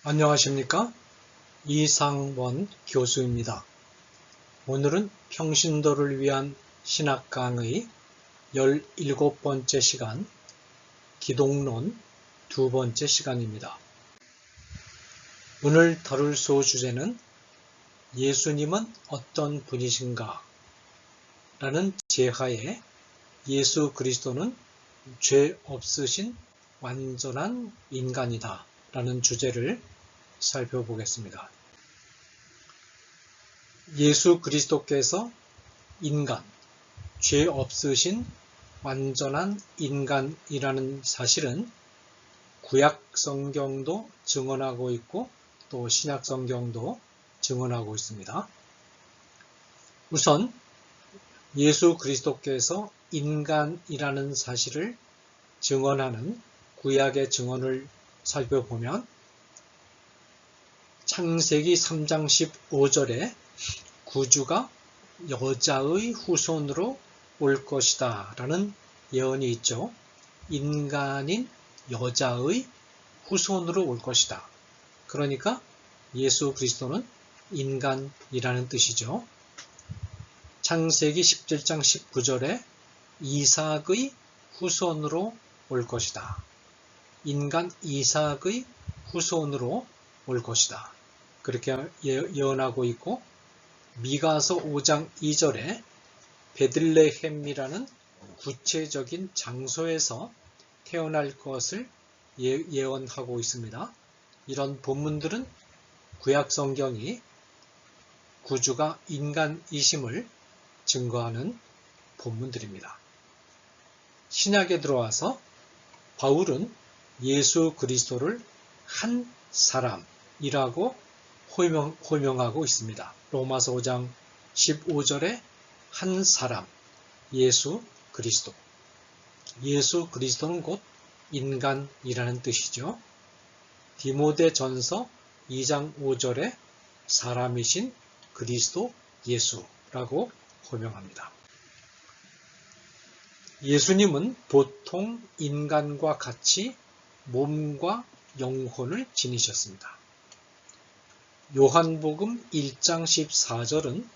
안녕하십니까? 이상원 교수입니다. 오늘은 평신도를 위한 신학 강의 17번째 시간, 기독론 두 번째 시간입니다. 오늘 다룰 소주제는 예수님은 어떤 분이신가? 라는 제하에 예수 그리스도는 죄 없으신 완전한 인간이다 라는 주제를 살펴보겠습니다. 예수 그리스도께서 인간, 죄 없으신 완전한 인간이라는 사실은 구약 성경도 증언하고 있고 또 신약 성경도 증언하고 있습니다. 우선 예수 그리스도께서 인간이라는 사실을 증언하는 구약의 증언을 살펴보면 창세기 3장 15절에 구주가 여자의 후손으로 올 것이다 라는 예언이 있죠. 인간인 여자의 후손으로 올 것이다. 그러니까 예수 그리스도는 인간이라는 뜻이죠. 창세기 17장 19절에 이삭의 후손으로 올 것이다. 인간 이삭의 후손으로 올 것이다. 그렇게 예언하고 있고, 미가서 5장 2절에 베들레헴이라는 구체적인 장소에서 태어날 것을 예언하고 있습니다. 이런 본문들은 구약 성경이 구주가 인간이심을 증거하는 본문들입니다. 신약에 들어와서 바울은 예수 그리스도를 한 사람이라고 호명하고 있습니다. 로마서 5장 15절에 한 사람, 예수 그리스도. 예수 그리스도는 곧 인간이라는 뜻이죠. 디모데전서 2장 5절에 사람이신 그리스도 예수라고 호명합니다. 예수님은 보통 인간과 같이 몸과 영혼을 지니셨습니다. 요한복음 1장 14절은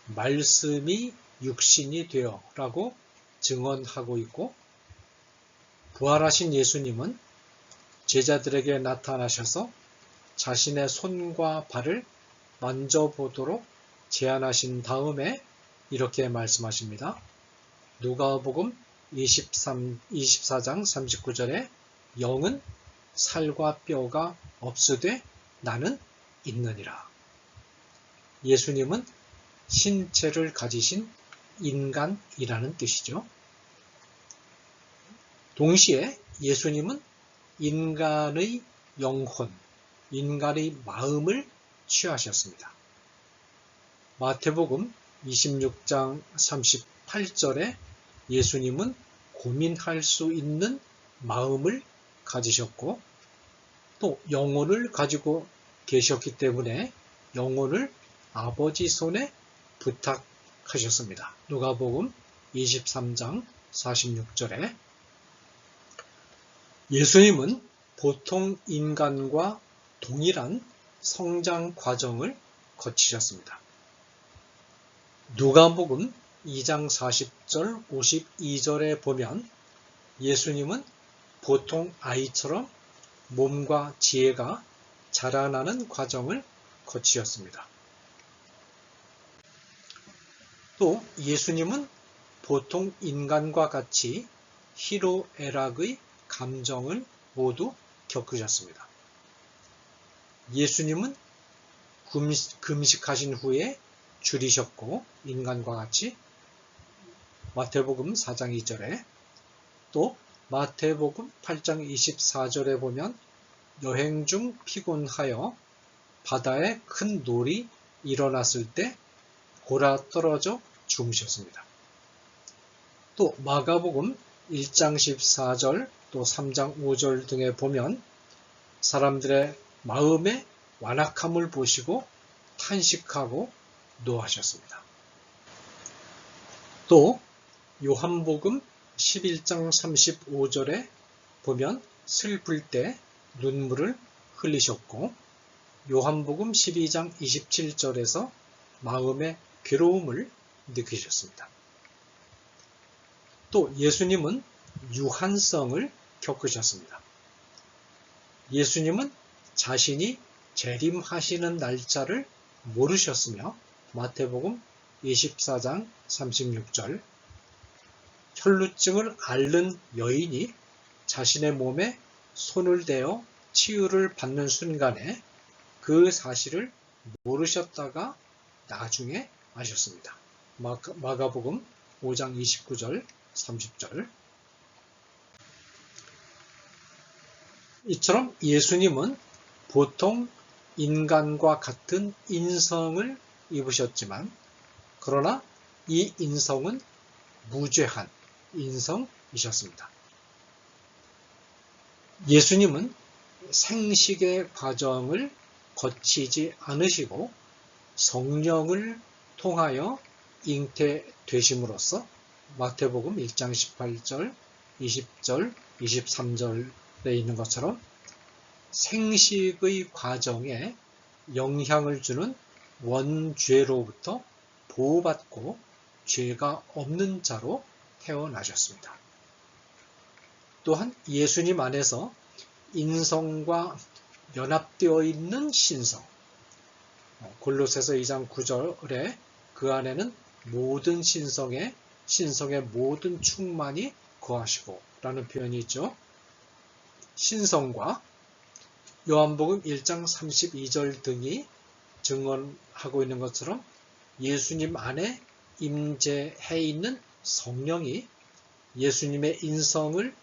말씀이 육신이 되어 라고 증언하고 있고, 부활하신 예수님은 제자들에게 나타나셔서 자신의 손과 발을 만져보도록 제안하신 다음에 이렇게 말씀하십니다. 누가복음 24장 39절에 영은 살과 뼈가 없으되 나는 있느니라. 예수님은 신체를 가지신 인간이라는 뜻이죠. 동시에 예수님은 인간의 영혼, 인간의 마음을 취하셨습니다. 마태복음 26장 38절에 예수님은 고민할 수 있는 마음을 가지셨고, 또 영혼을 가지고 계셨기 때문에 영혼을 아버지 손에 부탁하셨습니다. 누가복음 23장 46절에 예수님은 보통 인간과 동일한 성장 과정을 거치셨습니다. 누가복음 2장 40절 52절에 보면 예수님은 보통 아이처럼 몸과 지혜가 자라나는 과정을 거치셨습니다. 또 예수님은 보통 인간과 같이 희로애락의 감정을 모두 겪으셨습니다. 예수님은 금식하신 후에 줄이셨고, 인간과 같이 마태복음 4장 2절에, 또 마태복음 8장 24절에 보면 여행 중 피곤하여 바다에 큰 놀이 일어났을 때 골아 떨어져 주무셨습니다. 또 마가복음 1장 14절 또 3장 5절 등에 보면 사람들의 마음의 완악함을 보시고 탄식하고 노하셨습니다. 또 요한복음 11장 35절에 보면 슬플 때 눈물을 흘리셨고, 요한복음 12장 27절에서 마음의 괴로움을 느끼셨습니다. 또 예수님은 유한성을 겪으셨습니다. 예수님은 자신이 재림하시는 날짜를 모르셨으며 마태복음 24장 36절 혈루증을 앓는 여인이 자신의 몸에 손을 대어 치유를 받는 순간에 그 사실을 모르셨다가 나중에 아셨습니다. 마가복음 5장 29절 30절 이처럼 예수님은 보통 인간과 같은 인성을 입으셨지만 그러나 이 인성은 무죄한 인성이셨습니다. 예수님은 생식의 과정을 거치지 않으시고 성령을 통하여 잉태되심으로써 마태복음 1장 18절, 20절, 23절에 있는 것처럼 생식의 과정에 영향을 주는 원죄로부터 보호받고 죄가 없는 자로 태어나셨습니다. 또한 예수님 안에서 인성과 연합되어 있는 신성, 골로새서 2장 9절에 그 안에는 모든 신성의 모든 충만이 거하시고 라는 표현이 있죠. 신성과 요한복음 1장 32절 등이 증언하고 있는 것처럼 예수님 안에 임재해 있는 성령이 예수님의 인성을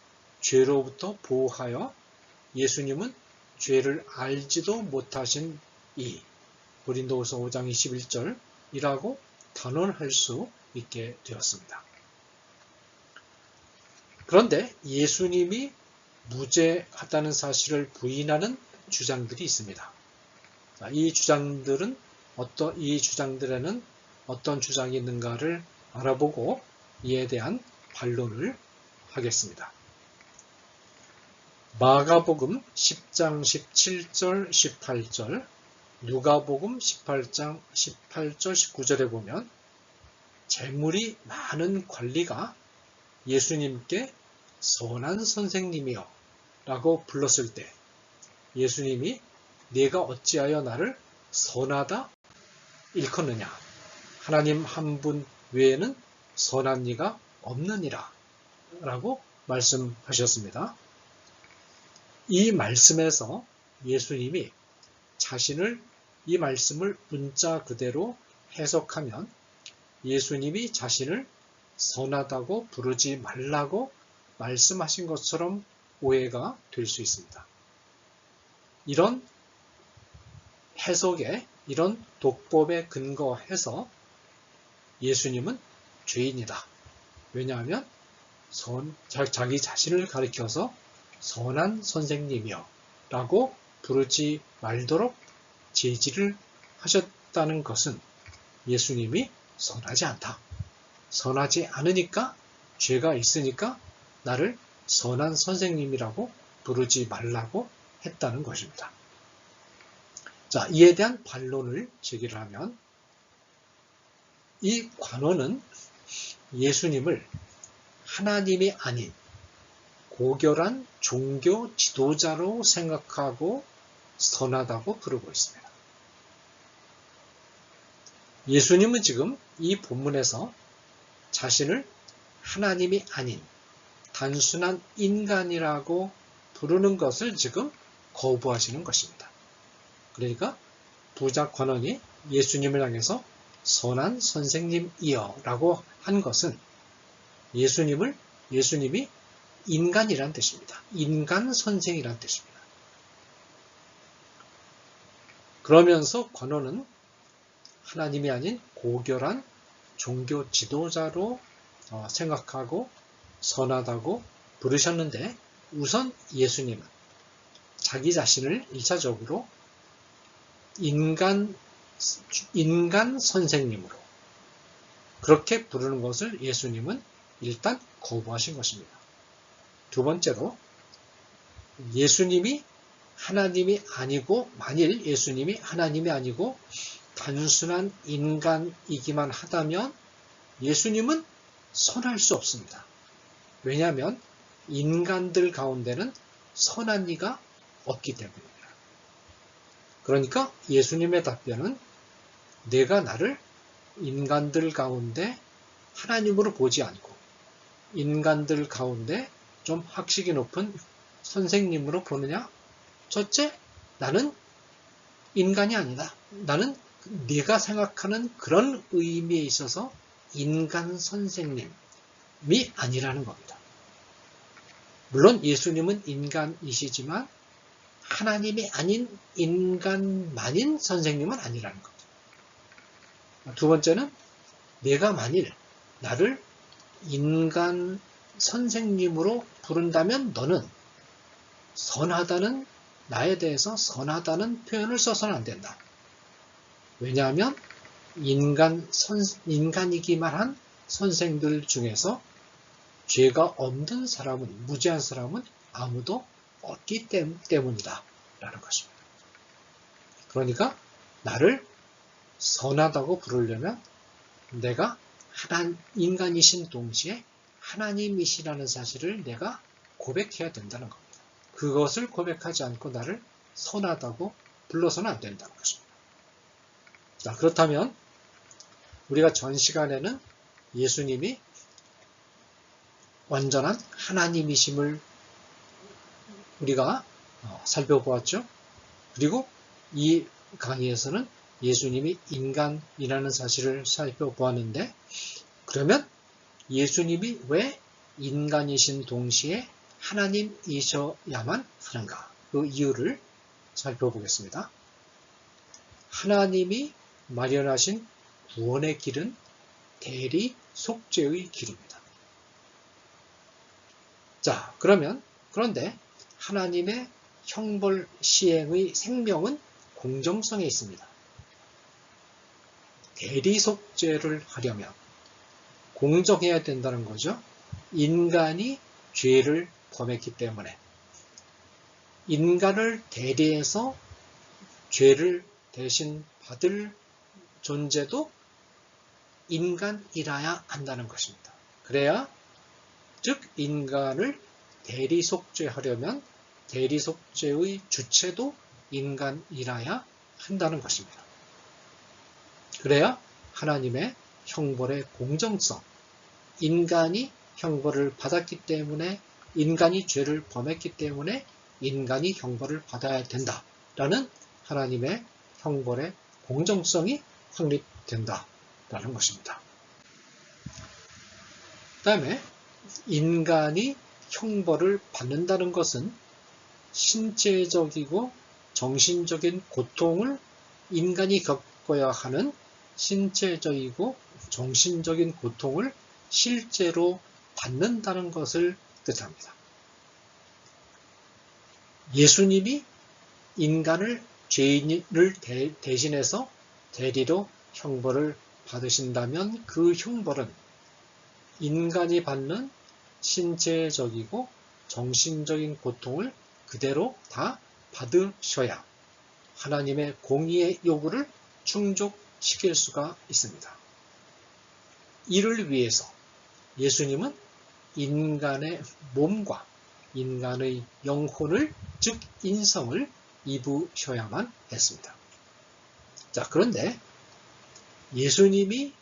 죄로부터 보호하여 예수님은 죄를 알지도 못하신 이 고린도후서 5장 21절이라고 단언할 수 있게 되었습니다. 그런데 예수님이 무죄하다는 사실을 부인하는 주장들이 있습니다. 이 주장들에는 어떤 주장이 있는가를 알아보고 이에 대한 반론을 하겠습니다. 마가복음 10장 17절 18절 누가복음 18장 18절 19절에 보면 재물이 많은 관리가 예수님께 선한 선생님이여 라고 불렀을 때 예수님이 네가 어찌하여 나를 선하다 일컫느냐 하나님 한 분 외에는 선한 이가 없느니라 라고 말씀하셨습니다. 이 말씀에서 예수님이 이 말씀을 문자 그대로 해석하면 예수님이 자신을 선하다고 부르지 말라고 말씀하신 것처럼 오해가 될 수 있습니다. 이런 해석에 이런 독법에 근거해서 예수님은 죄인이다. 왜냐하면 자기 자신을 가리켜서 선한 선생님이여 라고 부르지 말도록 제지를 하셨다는 것은 예수님이 선하지 않다. 선하지 않으니까 죄가 있으니까 나를 선한 선생님이라고 부르지 말라고 했다는 것입니다. 자, 이에 대한 반론을 제기를 하면 이 관원은 예수님을 하나님이 아닌 고결한 종교 지도자로 생각하고 선하다고 부르고 있습니다. 예수님은 지금 이 본문에서 자신을 하나님이 아닌 단순한 인간이라고 부르는 것을 지금 거부하시는 것입니다. 그러니까 부자 관원이 예수님을 향해서 선한 선생님이여 라고 한 것은 예수님이 인간이란 뜻입니다. 인간 선생이란 뜻입니다. 그러면서 관원은 하나님이 아닌 고결한 종교 지도자로 생각하고 선하다고 부르셨는데 우선 예수님은 자기 자신을 1차적으로 인간 선생님으로 그렇게 부르는 것을 예수님은 일단 거부하신 것입니다. 두 번째로 예수님이 하나님이 아니고, 만일 예수님이 하나님이 아니고 단순한 인간이기만 하다면 예수님은 선할 수 없습니다. 왜냐하면 인간들 가운데는 선한 이가 없기 때문입니다. 그러니까 예수님의 답변은 내가 나를 인간들 가운데 하나님으로 보지 않고 인간들 가운데 좀 학식이 높은 선생님으로 보느냐? 첫째, 나는 인간이 아니다. 나는 네가 생각하는 그런 의미에 있어서 인간 선생님이 아니라는 겁니다. 물론 예수님은 인간이시지만 하나님이 아닌 인간만인 선생님은 아니라는 겁니다. 두 번째는 내가 만일 나를 인간 선생님으로 부른다면 너는 선하다는, 나에 대해서 선하다는 표현을 써서는 안 된다. 왜냐하면 인간이기만 한 선생들 중에서 죄가 없는 사람은, 무죄한 사람은 아무도 없기 때문이다 라는 것입니다. 그러니까 나를 선하다고 부르려면 내가 인간이신 동시에 하나님이시라는 사실을 내가 고백해야 된다는 겁니다. 그것을 고백하지 않고 나를 선하다고 불러서는 안 된다는 것입니다. 자, 그렇다면 우리가 전 시간에는 예수님이 완전한 하나님이심을 우리가 살펴보았죠. 그리고 이 강의에서는 예수님이 인간이라는 사실을 살펴보았는데, 그러면 예수님이 왜 인간이신 동시에 하나님이셔야만 하는가? 그 이유를 살펴보겠습니다. 하나님이 마련하신 구원의 길은 대리 속죄의 길입니다. 자, 그런데 하나님의 형벌 시행의 생명은 공정성에 있습니다. 대리 속죄를 하려면 공정해야 된다는 거죠. 인간이 죄를 범했기 때문에 인간을 대리해서 죄를 대신 받을 존재도 인간이라야 한다는 것입니다. 그래야, 즉 인간을 대리 속죄하려면 대리 속죄의 주체도 인간이라야 한다는 것입니다. 그래야 하나님의 형벌의 공정성, 인간이 형벌을 받았기 때문에, 인간이 죄를 범했기 때문에 인간이 형벌을 받아야 된다라는 하나님의 형벌의 공정성이 확립된다라는 것입니다. 그 다음에 인간이 형벌을 받는다는 것은 신체적이고 정신적인 고통을 인간이 겪어야 하는 신체적이고 정신적인 고통을 실제로 받는다는 것을 뜻합니다. 예수님이 인간을, 죄인을 대신해서 대리로 형벌을 받으신다면 그 형벌은 인간이 받는 신체적이고 정신적인 고통을 그대로 다 받으셔야 하나님의 공의의 요구를 충족시킬 수가 있습니다. 이를 위해서 예수님은 인간의 몸과 인간의 영혼을, 즉 인성을 입으셔야만 했습니다. 자, 그런데 예수님이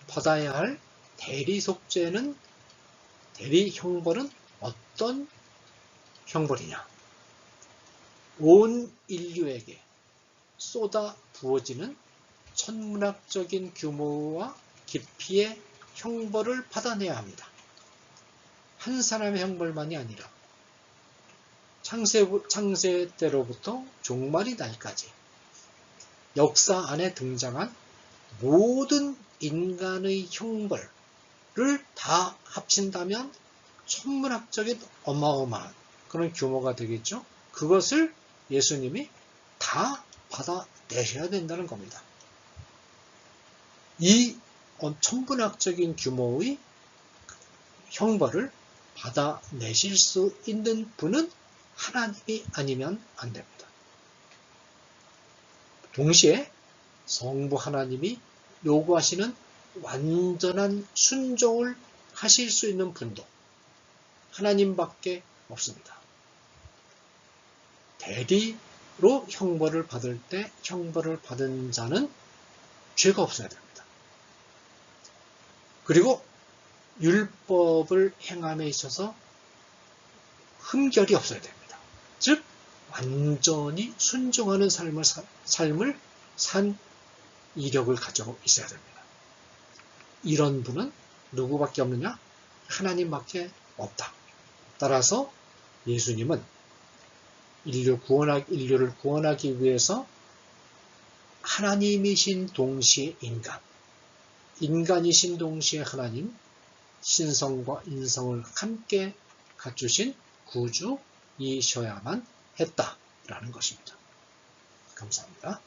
받아야 할 대리 속죄는, 대리 형벌은 어떤 형벌이냐? 온 인류에게 쏟아 부어지는 천문학적인 규모와 깊이의 형벌을 받아내야 합니다. 한 사람의 형벌만이 아니라 창세 때로부터 종말이 날까지 역사 안에 등장한 모든 인간의 형벌을 다 합친다면 천문학적인 어마어마한 그런 규모가 되겠죠. 그것을 예수님이 다 받아내셔야 된다는 겁니다. 이 천문학적인 규모의 형벌을 받아내실 수 있는 분은 하나님이 아니면 안 됩니다. 동시에 성부 하나님이 요구하시는 완전한 순종을 하실 수 있는 분도 하나님밖에 없습니다. 대리로 형벌을 받을 때 형벌을 받은 자는 죄가 없어야 됩니다. 그리고 율법을 행함에 있어서 흠결이 없어야 됩니다. 즉 완전히 순종하는 삶을 산 이력을 가지고 있어야 됩니다. 이런 분은 누구밖에 없느냐? 하나님밖에 없다. 따라서 예수님은 인류를 구원하기 위해서 하나님이신 동시에 인간이신 동시에 하나님, 신성과 인성을 함께 갖추신 구주이셔야만 했다라는 것입니다. 감사합니다.